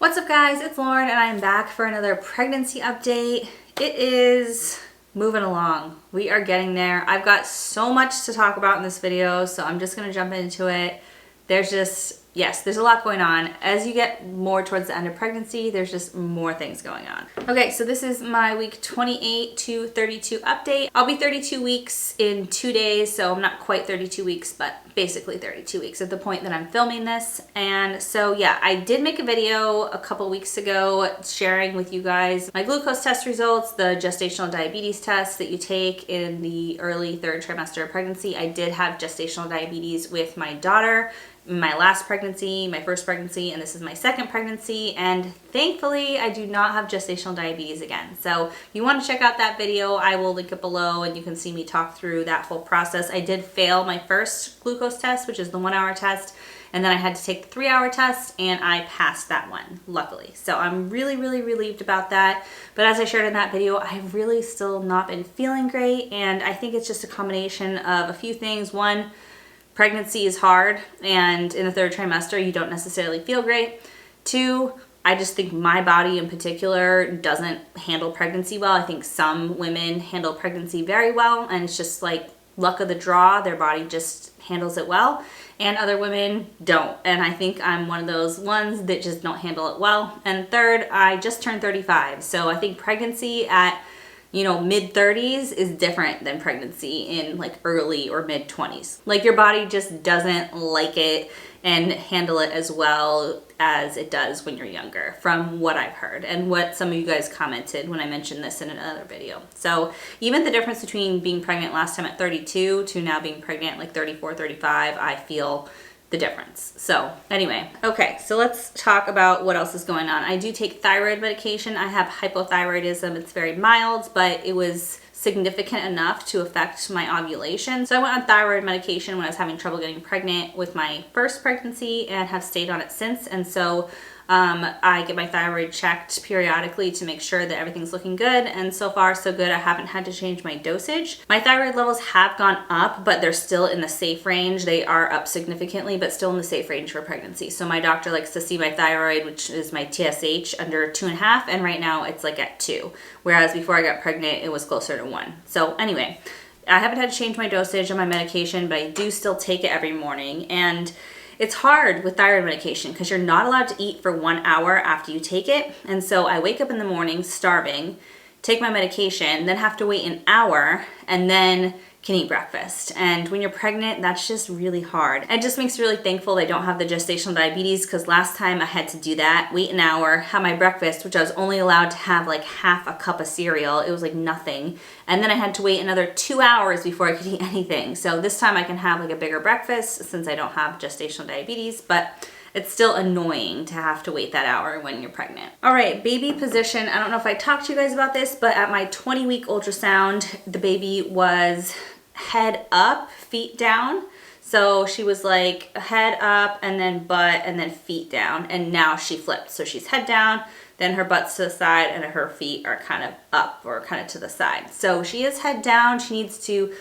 What's up guys, it's Lauren and I am back for another pregnancy update. It is moving along. We are getting there. I've got so much to talk about in this video, so I'm just gonna jump into it. There's a lot going on. As you get more towards the end of pregnancy, there's just more things going on. Okay, so this is my week 28 to 32 update. I'll be 32 weeks in 2 days, so I'm not quite 32 weeks, but basically 32 weeks at the point that I'm filming this. And so yeah, I did make a video a couple weeks ago sharing with you guys my glucose test results, the gestational diabetes test that you take in the early 3rd trimester of pregnancy. I did have gestational diabetes with my daughter, my last pregnancy, my first pregnancy, and this is my second pregnancy, and thankfully I do not have gestational diabetes again. So if you want to check out that video, I will link it below and you can see me talk through that whole process. I did fail my first glucose test, which is the 1 hour test, and then I had to take the 3-hour test and I passed that one, luckily. So I'm really relieved about that. But as I shared in that video, I've really still not been feeling great, and I think it's just a combination of a few things. One, pregnancy is hard, and in the 3rd trimester, you don't necessarily feel great. 2, I just think my body in particular doesn't handle pregnancy well. I think some women handle pregnancy very well, and it's just like luck of the draw. Their body just handles it well, and other women don't. And I think I'm one of those ones that just don't handle it well. And 3rd, I just turned 35. So I think pregnancy at mid-30s is different than pregnancy in like early or mid-20s. Like your body just doesn't like it and handle it as well as it does when you're younger, from what I've heard and what some of you guys commented when I mentioned this in another video. So even the difference between being pregnant last time at 32 to now being pregnant like 34, 35, I feel the difference. So anyway, okay, so let's talk about what else is going on. I do take thyroid medication. I have hypothyroidism. It's very mild, but it was significant enough to affect my ovulation. So I went on thyroid medication when I was having trouble getting pregnant with my first pregnancy and have stayed on it since. And so I get my thyroid checked periodically to make sure that everything's looking good, and so far so good. I haven't had to change my dosage. My thyroid levels have gone up, but they're still in the safe range. They are up significantly, but still in the safe range for pregnancy. So my doctor likes to see my thyroid, which is my TSH, under 2.5, and right now it's like at 2, whereas before I got pregnant it was closer to 1. So anyway, I haven't had to change my dosage on my medication, but I do still take it every morning. And it's hard with thyroid medication because you're not allowed to eat for 1 hour after you take it. And so I wake up in the morning starving, take my medication, then have to wait an hour, and then can eat breakfast. And when you're pregnant, that's just really hard. It just makes me really thankful I don't have the gestational diabetes, because last time I had to do that, wait an hour, have my breakfast, which I was only allowed to have like half a cup of cereal. It was like nothing. And then I had to wait another 2 hours before I could eat anything. So this time I can have like a bigger breakfast since I don't have gestational diabetes, but it's still annoying to have to wait that hour when you're pregnant. All right, baby position. I don't know if I talked to you guys about this, but at my 20-week ultrasound, the baby was head up, feet down. So she was like head up and then butt and then feet down, and now she flipped. So she's head down, then her butt's to the side, and her feet are kind of up or kind of to the side. So she is head down. She needs to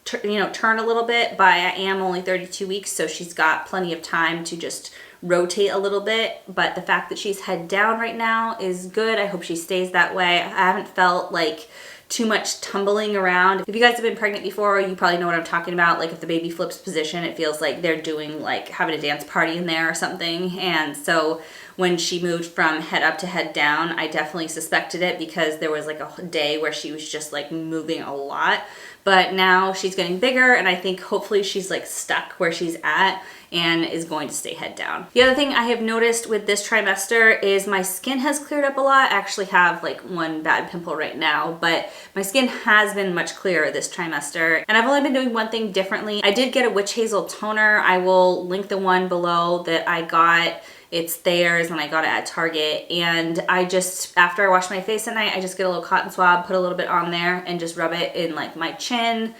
turn a little bit, but I am only 32 weeks, so she's got plenty of time to just rotate a little bit. But the fact that she's head down right now is good. I hope she stays that way. I haven't felt like too much tumbling around. If you guys have been pregnant before, you probably know what I'm talking about. Like if the baby flips position, it feels like they're doing like having a dance party in there or something. And so when she moved from head up to head down, I definitely suspected it, because there was like a day where she was just like moving a lot. But now she's getting bigger, and I think hopefully she's like stuck where she's at and is going to stay head down. The other thing I have noticed with this trimester is my skin has cleared up a lot. I actually have like one bad pimple right now, but my skin has been much clearer this trimester. And I've only been doing one thing differently. I did get a witch hazel toner. I will link the one below that I got. It's theirs when I got it at Target. And I just, after I wash my face at night, I just get a little cotton swab, put a little bit on there, and just rub it in like my chin,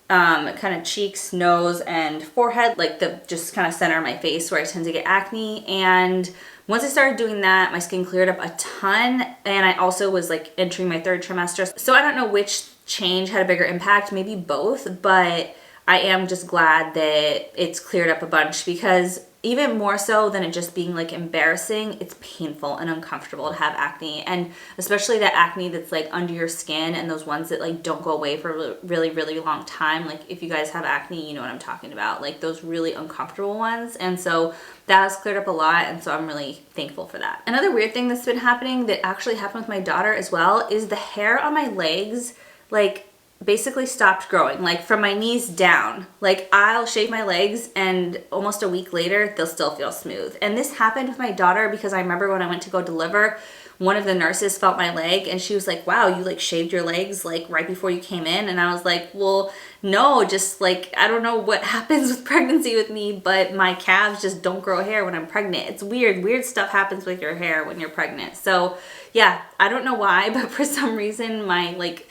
kind of cheeks, nose, and forehead, like the just kind of center of my face where I tend to get acne. And once I started doing that, my skin cleared up a ton. And I also was like entering my 3rd trimester. So I don't know which change had a bigger impact, maybe both, but I am just glad that it's cleared up a bunch, because even more so than it just being like embarrassing, it's painful and uncomfortable to have acne, and especially that acne that's like under your skin and those ones that like don't go away for a really long time. Like if you guys have acne, you know what I'm talking about, like those really uncomfortable ones. And so that has cleared up a lot, and so I'm really thankful for that. Another weird thing that's been happening that actually happened with my daughter as well is the hair on my legs like basically stopped growing, like from my knees down. Like I'll shave my legs and almost a week later they'll still feel smooth. And this happened with my daughter because I remember when I went to go deliver, one of the nurses felt my leg and she was like, wow, you like shaved your legs like right before you came in. And I was like, well, no, just like, I don't know what happens with pregnancy with me, but my calves just don't grow hair when I'm pregnant. It's weird stuff happens with your hair when you're pregnant. So yeah, I don't know why, but for some reason my like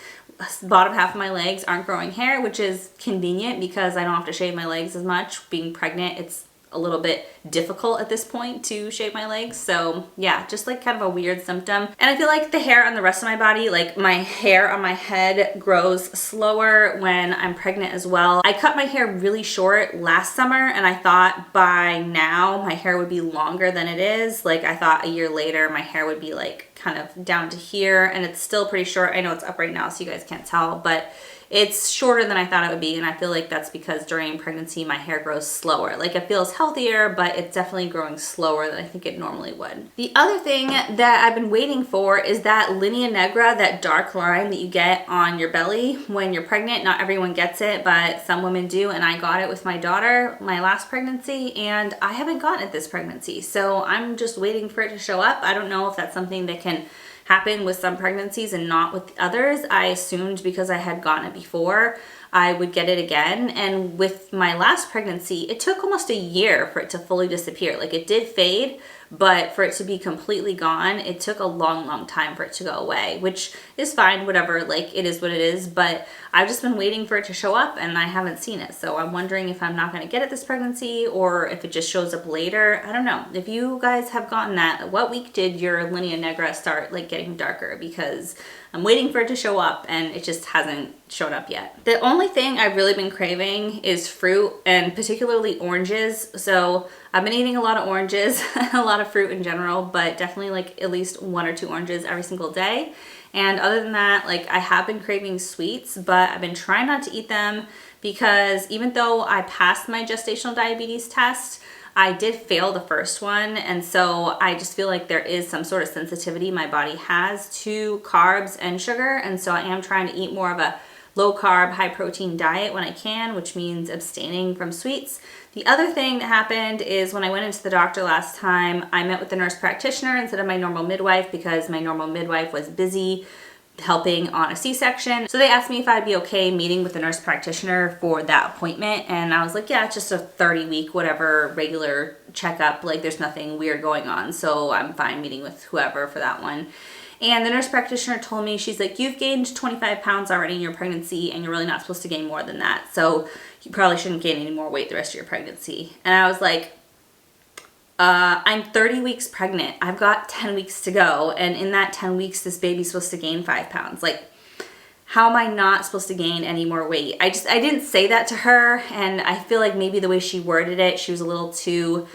bottom half of my legs aren't growing hair, which is convenient because I don't have to shave my legs as much. Being pregnant, it's a little bit difficult at this point to shave my legs. So yeah, just like kind of a weird symptom. And I feel like the hair on the rest of my body, like my hair on my head grows slower when I'm pregnant as well. I cut my hair really short last summer and I thought by now my hair would be longer than it is. Like I thought a year later my hair would be like kind of down to here, and it's still pretty short. I know it's up right now so you guys can't tell, but it's shorter than I thought it would be, and I feel like that's because during pregnancy my hair grows slower. Like it feels healthier, but it's definitely growing slower than I think it normally would. The other thing that I've been waiting for is that Linea negra, that dark line that you get on your belly when you're pregnant. Not everyone gets it, but some women do, and I got it with my daughter, my last pregnancy, and I haven't gotten it this pregnancy. So I'm just waiting for it to show up. I don't know if that's something that can happen with some pregnancies and not with others. I assumed because I had gotten it before, I would get it again. And with my last pregnancy, it took almost a year for it to fully disappear. Like it did fade, but for it to be completely gone, it took a long time for it to go away, which is fine, whatever, like it is what it is. But I've just been waiting for it to show up and I haven't seen it. So I'm wondering if I'm not gonna get it this pregnancy or if it just shows up later. I don't know. If you guys have gotten that, what week did your Linea negra start like getting darker? Because I'm waiting for it to show up and it just hasn't showed up yet. The only thing I've really been craving is fruit, and particularly oranges. So I've been eating a lot of oranges, a lot of fruit in general, but definitely like at least 1 or 2 oranges every single day. And other than that, like I have been craving sweets, but I've been trying not to eat them because even though I passed my gestational diabetes test, I did fail the first one, and so I just feel like there is some sort of sensitivity my body has to carbs and sugar, and so I am trying to eat more of a low carb, high protein diet when I can, which means abstaining from sweets. The other thing that happened is when I went into the doctor last time, I met with the nurse practitioner instead of my normal midwife because my normal midwife was busy helping on a C-section. So they asked me if I'd be okay meeting with the nurse practitioner for that appointment, and I was like, yeah, it's just a 30-week whatever regular checkup, like there's nothing weird going on, so I'm fine meeting with whoever for that one. And the nurse practitioner told me, she's like, you've gained 25 pounds already in your pregnancy and you're really not supposed to gain more than that, so you probably shouldn't gain any more weight the rest of your pregnancy. And I was like, I'm 30 weeks pregnant. I've got 10 weeks to go. And in that 10 weeks, this baby's supposed to gain 5 pounds. Like, how am I not supposed to gain any more weight? I didn't say that to her. And I feel like maybe the way she worded it, she was a little too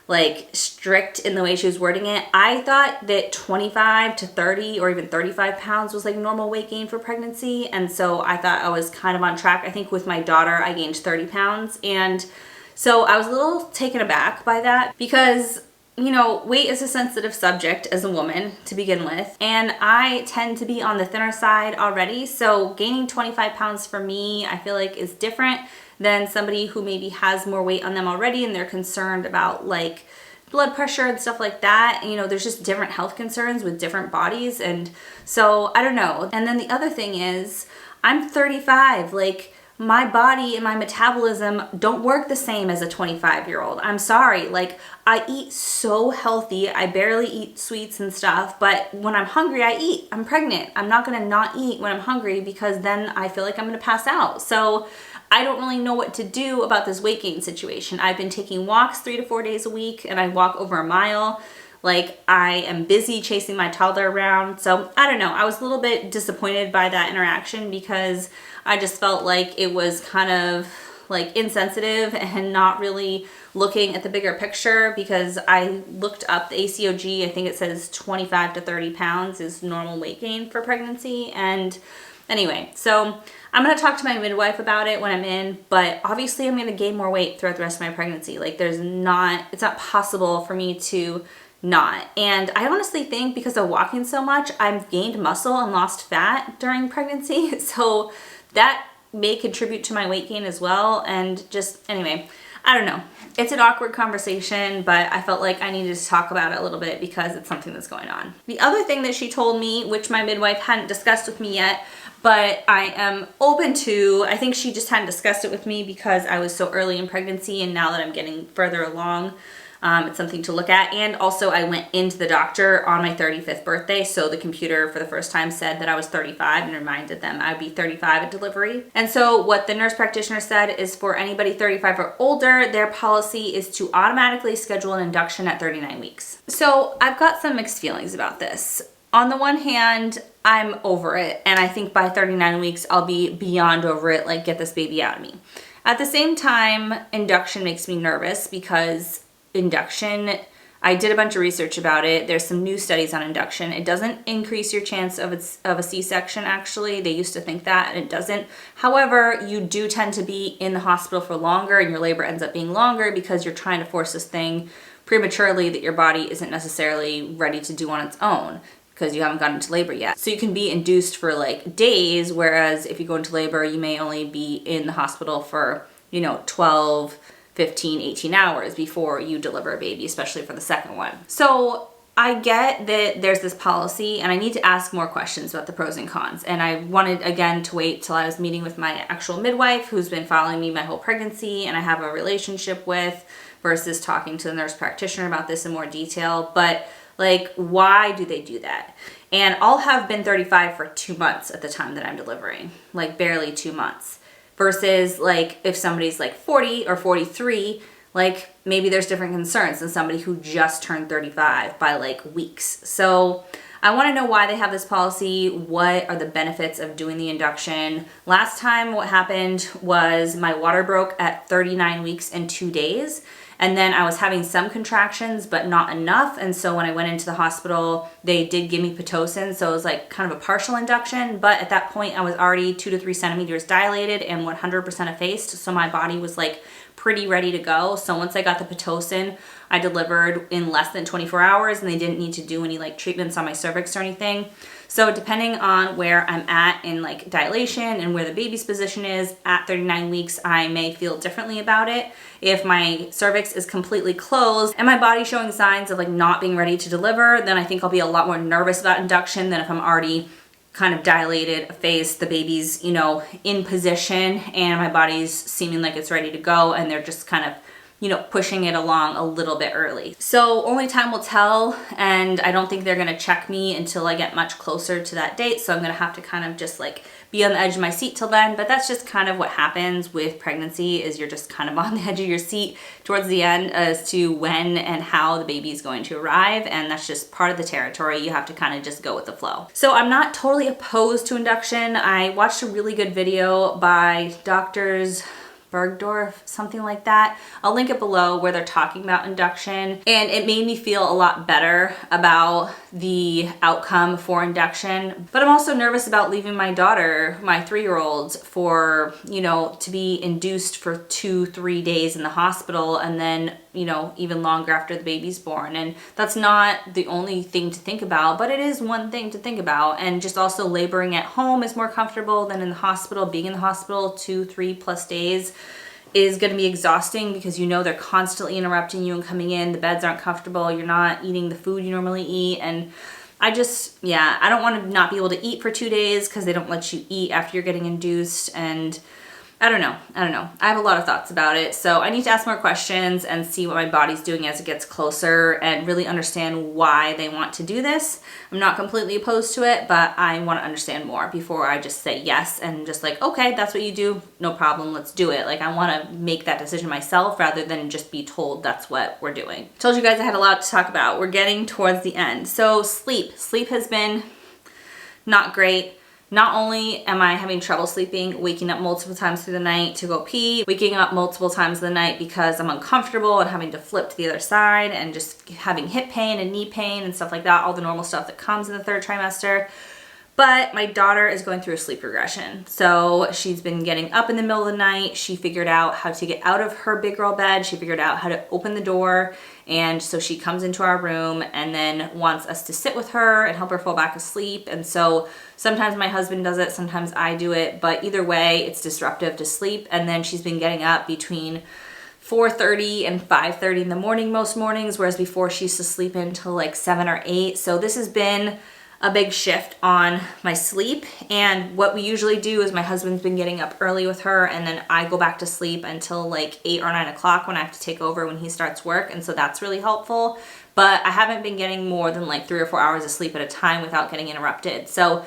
like strict in the way she was wording it. I thought that 25 to 30 or even 35 pounds was like normal weight gain for pregnancy. And so I thought I was kind of on track. I think with my daughter, I gained 30 pounds. And so I was a little taken aback by that because, you know, weight is a sensitive subject as a woman to begin with. And I tend to be on the thinner side already. So gaining 25 pounds for me, I feel like is different than somebody who maybe has more weight on them already and they're concerned about like blood pressure and stuff like that. You know, there's just different health concerns with different bodies. And so I don't know. And then the other thing is I'm 35, like my body and my metabolism don't work the same as a 25-year-old. I'm sorry, like I eat so healthy. I barely eat sweets and stuff, but when I'm hungry, I eat. I'm pregnant. I'm not gonna not eat when I'm hungry because then I feel like I'm gonna pass out. So I don't really know what to do about this weight gain situation. I've been taking walks 3 to 4 days a week and I walk over a mile. Like I am busy chasing my toddler around. So I don't know. I was a little bit disappointed by that interaction because I just felt like it was kind of like insensitive and not really looking at the bigger picture, because I looked up the ACOG. I think it says 25 to 30 pounds is normal weight gain for pregnancy. And anyway, so I'm going to talk to my midwife about it when I'm in, but obviously I'm going to gain more weight throughout the rest of my pregnancy. Like it's not possible for me to not. And I honestly think because of walking so much, I've gained muscle and lost fat during pregnancy. So that may contribute to my weight gain as well. And just, anyway, I don't know. It's an awkward conversation, but I felt like I needed to talk about it a little bit because it's something that's going on. The other thing that she told me, which my midwife hadn't discussed with me yet, but I am open to, I think she just hadn't discussed it with me because I was so early in pregnancy, and now that I'm getting further along, it's something to look at. And also I went into the doctor on my 35th birthday, so the computer for the first time said that I was 35 and reminded them I'd be 35 at delivery. And so what the nurse practitioner said is for anybody 35 or older, their policy is to automatically schedule an induction at 39 weeks. So I've got some mixed feelings about this. On the one hand, I'm over it, and I think by 39 weeks I'll be beyond over it, like get this baby out of me. At the same time, induction makes me nervous because induction, I did a bunch of research about it. There's some new studies on induction. It doesn't increase your chance of a C-section, actually. They used to think that, and it doesn't. However, you do tend to be in the hospital for longer, and your labor ends up being longer because you're trying to force this thing prematurely that your body isn't necessarily ready to do on its own, because you haven't gotten into labor yet. So you can be induced for like days, whereas if you go into labor, you may only be in the hospital for, 12, 15, 18 hours before you deliver a baby, especially for the second one. So I get that there's this policy, and I need to ask more questions about the pros and cons. And I wanted, again, to wait till I was meeting with my actual midwife, who's been following me my whole pregnancy and I have a relationship with, versus talking to the nurse practitioner about this in more detail. But like, why do they do that? And I'll have been 35 for 2 months at the time that I'm delivering, like barely 2 months. Versus like if somebody's like 40 or 43, like maybe there's different concerns than somebody who just turned 35 by like weeks. So I want to know why they have this policy. What are the benefits of doing the induction? Last time what happened was my water broke at 39 weeks and 2 days. And then I was having some contractions, but not enough. And so when I went into the hospital, they did give me Pitocin. So it was like kind of a partial induction. But at that point, I was already 2 to 3 centimeters dilated and 100% effaced. So my body was like pretty ready to go. So once I got the Pitocin, I delivered in less than 24 hours, and they didn't need to do any like treatments on my cervix or anything. So depending on where I'm at in like dilation and where the baby's position is at 39 weeks, I may feel differently about it. If my cervix is completely closed and my body's showing signs of like not being ready to deliver, then I think I'll be a lot more nervous about induction than if I'm already kind of dilated, effaced, the baby's, in position and my body's seeming like it's ready to go, and they're just kind of pushing it along a little bit early. So only time will tell, and I don't think they're gonna check me until I get much closer to that date. So I'm gonna have to kind of just like be on the edge of my seat till then. But that's just kind of what happens with pregnancy, is you're just kind of on the edge of your seat towards the end as to when and how the baby is going to arrive. And that's just part of the territory. You have to kind of just go with the flow. So I'm not totally opposed to induction. I watched a really good video by doctors Bergdorf, something like that. I'll link it below, where they're talking about induction, and it made me feel a lot better about the outcome for induction. But I'm also nervous about leaving my daughter, my 3-year-old, for, to be induced for 2-3 days in the hospital, and then, even longer after the baby's born. And that's not the only thing to think about, but it is one thing to think about. And just also laboring at home is more comfortable than in the hospital. Being in the hospital 2-3+ days is going to be exhausting, because they're constantly interrupting you and coming in. The beds aren't comfortable. You're not eating the food you normally eat. And I don't want to not be able to eat for 2 days because they don't let you eat after you're getting induced. And I don't know. I have a lot of thoughts about it. So I need to ask more questions and see what my body's doing as it gets closer, and really understand why they want to do this. I'm not completely opposed to it, but I want to understand more before I just say yes and just like, okay, that's what you do. No problem. Let's do it. Like, I want to make that decision myself rather than just be told that's what we're doing. Told you guys I had a lot to talk about. We're getting towards the end. So sleep has been not great. not only am I having trouble sleeping, waking up multiple times through the night to go pee, waking up multiple times in the night because I'm uncomfortable and having to flip to the other side and just having hip pain and knee pain and stuff like that, all the normal stuff that comes in the third trimester. But my daughter is going through a sleep regression. So she's been getting up in the middle of the night. She figured out how to get out of her big girl bed. She figured out how to open the door. And so she comes into our room and then wants us to sit with her and help her fall back asleep. And so sometimes my husband does it, sometimes I do it. But either way, it's disruptive to sleep. And then she's been getting up between 4:30 and 5:30 in the morning most mornings, whereas before she used to sleep until like 7 or 8. So this has been a big shift on my sleep. And what we usually do is my husband's been getting up early with her, and then I go back to sleep until like 8 or 9 o'clock when I have to take over when he starts work. And so that's really helpful. But I haven't been getting more than like 3 or 4 hours of sleep at a time without getting interrupted. So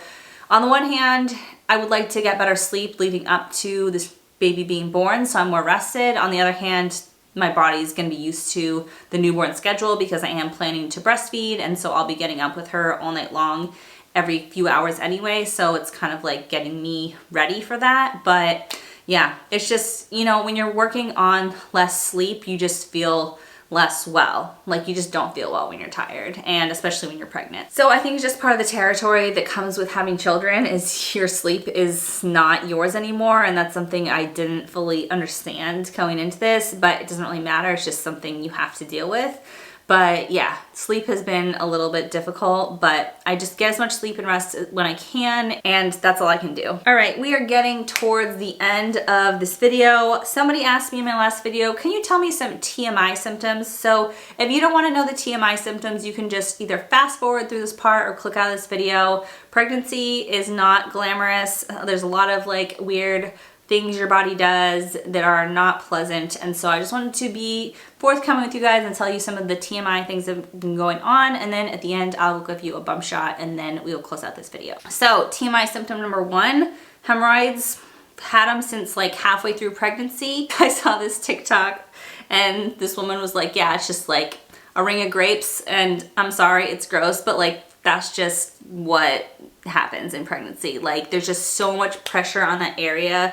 on the one hand, I would like to get better sleep leading up to this baby being born, so I'm more rested. On the other hand, my body's gonna be used to the newborn schedule because I am planning to breastfeed, and so I'll be getting up with her all night long every few hours anyway, so it's kind of like getting me ready for that. But yeah, it's just, you know, when you're working on less sleep, you just feel less well. Like you just don't feel well when you're tired, and especially when you're pregnant. So I think it's just part of the territory that comes with having children is your sleep is not yours anymore, and that's something I didn't fully understand going into this, but it doesn't really matter. It's just something you have to deal with. But yeah, sleep has been a little bit difficult, but I just get as much sleep and rest when I can, and that's all I can do. All right, we are getting towards the end of this video. Somebody asked me in my last video, can you tell me some TMI symptoms? So if you don't want to know the TMI symptoms, you can just either fast forward through this part or click out of this video. Pregnancy is not glamorous. There's a lot of like weird things your body does that are not pleasant, and so I just wanted to be forthcoming with you guys and tell you some of the TMI things that have been going on, and then at the end I'll give you a bump shot and then we will close out this video. So TMI symptom number 1, hemorrhoids. Had them since like halfway through pregnancy. I saw this TikTok and this woman was like, yeah, it's just like a ring of grapes, and I'm sorry, it's gross, but like that's just what happens in pregnancy. Like there's just so much pressure on that area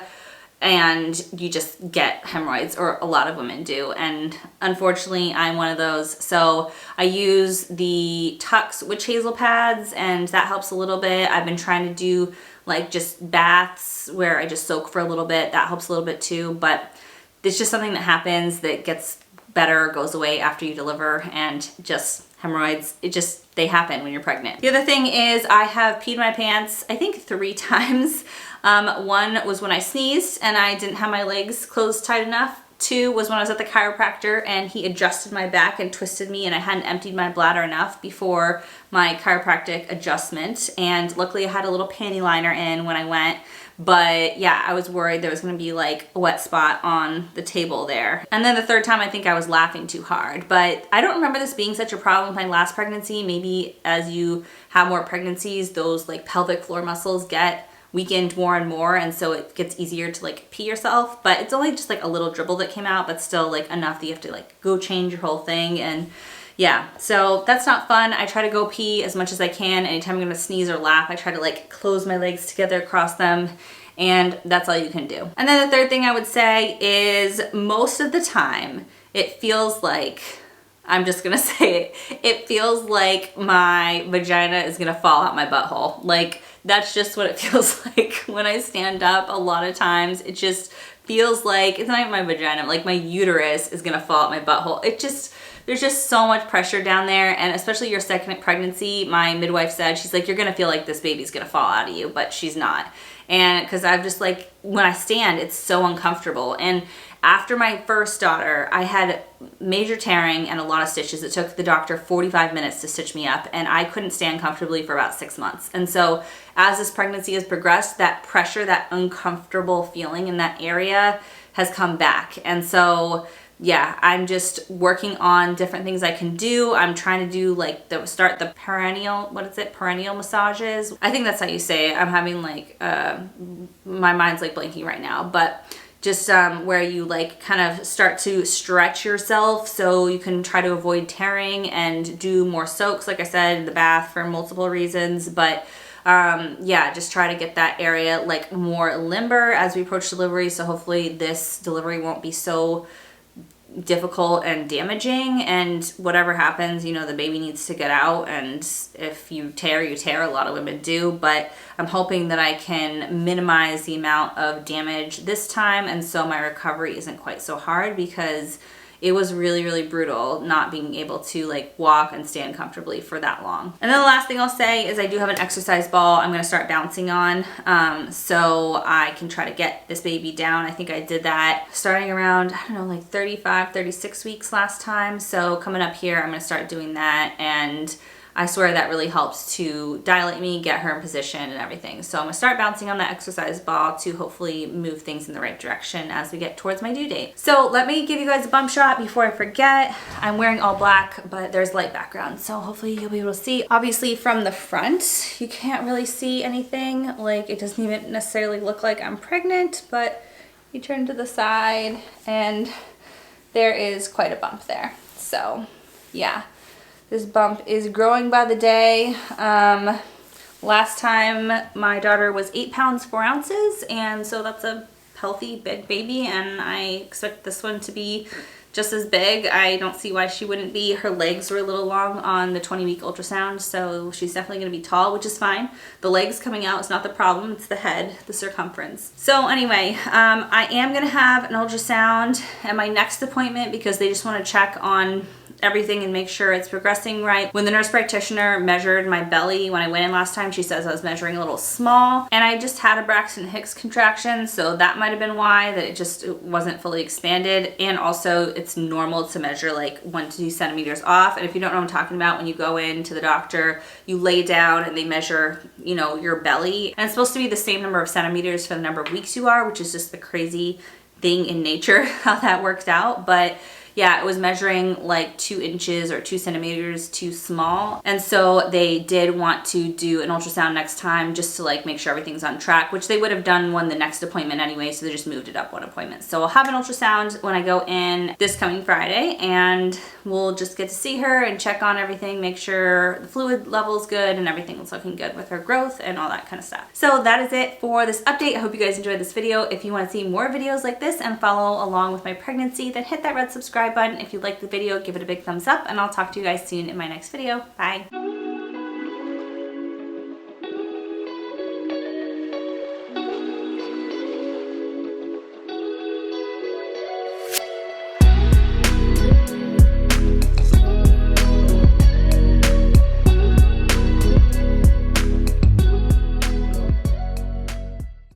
and you just get hemorrhoids, or a lot of women do, and unfortunately I'm one of those. So I use the Tux witch hazel pads and that helps a little bit. I've been trying to do like just baths where I just soak for a little bit. That helps a little bit too, but it's just something that happens that gets better, goes away after you deliver, and just hemorrhoids, they happen when you're pregnant. The other thing is I have peed my pants, I think 3 times. One was when I sneezed and I didn't have my legs closed tight enough. 2 was when I was at the chiropractor and he adjusted my back and twisted me, and I hadn't emptied my bladder enough before my chiropractic adjustment. And luckily I had a little panty liner in when I went. But yeah, I was worried there was gonna be like a wet spot on the table there. And then the 3rd time, I think I was laughing too hard. But I don't remember this being such a problem with my last pregnancy. Maybe as you have more pregnancies, those like pelvic floor muscles get weakened more and more, and so it gets easier to like pee yourself. But it's only just like a little dribble that came out, but still like enough that you have to like go change your whole thing. And yeah, so that's not fun. I try to go pee as much as I can. Anytime I'm gonna sneeze or laugh, I try to like close my legs together across them, and that's all you can do. And then the 3rd thing I would say is most of the time it feels like, I'm just gonna say it feels like my vagina is gonna fall out my butthole. Like that's just what it feels like when I stand up. A lot of times it just feels like, it's not even my vagina, like my uterus is gonna fall out my butthole. There's just so much pressure down there, and especially your 2nd pregnancy, my midwife said, she's like, you're gonna feel like this baby's gonna fall out of you, but she's not. And because I've just like, when I stand, it's so uncomfortable. And after my first daughter, I had major tearing and a lot of stitches. It took the doctor 45 minutes to stitch me up, and I couldn't stand comfortably for about 6 months. And so as this pregnancy has progressed, that pressure, that uncomfortable feeling in that area has come back. And so yeah, I'm just working on different things I can do. I'm trying to do like start the perineal massages. I think that's how you say it. I'm having like, my mind's like blanking right now, but just where you like kind of start to stretch yourself so you can try to avoid tearing, and do more soaks, like I said, in the bath for multiple reasons. But yeah, just try to get that area like more limber as we approach delivery. So hopefully this delivery won't be so difficult and damaging, and whatever happens, you know, the baby needs to get out, and if you tear, you tear. A lot of women do, but I'm hoping that I can minimize the amount of damage this time, and so my recovery isn't quite so hard, because it was really, really brutal not being able to like walk and stand comfortably for that long. And then the last thing I'll say is I do have an exercise ball I'm gonna start bouncing on, so I can try to get this baby down. I think I did that starting around, I don't know, like 35, 36 weeks last time. So coming up here, I'm gonna start doing that, and I swear that really helps to dilate me, get her in position and everything. So I'm gonna start bouncing on that exercise ball to hopefully move things in the right direction as we get towards my due date. So let me give you guys a bump shot before I forget. I'm wearing all black, but there's light background, so hopefully you'll be able to see. Obviously from the front, you can't really see anything. Like, it doesn't even necessarily look like I'm pregnant, but you turn to the side and there is quite a bump there. So yeah. This bump is growing by the day. Last time my daughter was 8 pounds 4 ounces, and so that's a healthy big baby, and I expect this one to be just as big. I don't see why she wouldn't be. Her legs were a little long on the 20-week ultrasound, so she's definitely gonna be tall, which is fine. The legs coming out is not the problem, it's the head, the circumference. So anyway, I am gonna have an ultrasound at my next appointment because they just wanna check on everything and make sure it's progressing right. When the nurse practitioner measured my belly when I went in last time, she says I was measuring a little small, and I just had a Braxton Hicks contraction, so that might have been why, that it wasn't fully expanded. And also it's normal to measure like 1 to 2 centimeters off. And if you don't know what I'm talking about, when you go in to the doctor, you lay down and they measure, you know, your belly, and it's supposed to be the same number of centimeters for the number of weeks you are, which is just the crazy thing in nature how that worked out. But yeah, it was measuring like 2 inches or 2 centimeters too small. And so they did want to do an ultrasound next time just to like make sure everything's on track, which they would have done one the next appointment anyway. So they just moved it up 1 appointment. So I'll have an ultrasound when I go in this coming Friday, and we'll just get to see her and check on everything, make sure the fluid level's good and everything is looking good with her growth and all that kind of stuff. So that is it for this update. I hope you guys enjoyed this video. If you want to see more videos like this and follow along with my pregnancy, then hit that red subscribe button. If you liked the video, give it a big thumbs up, and I'll talk to you guys soon in my next video. Bye.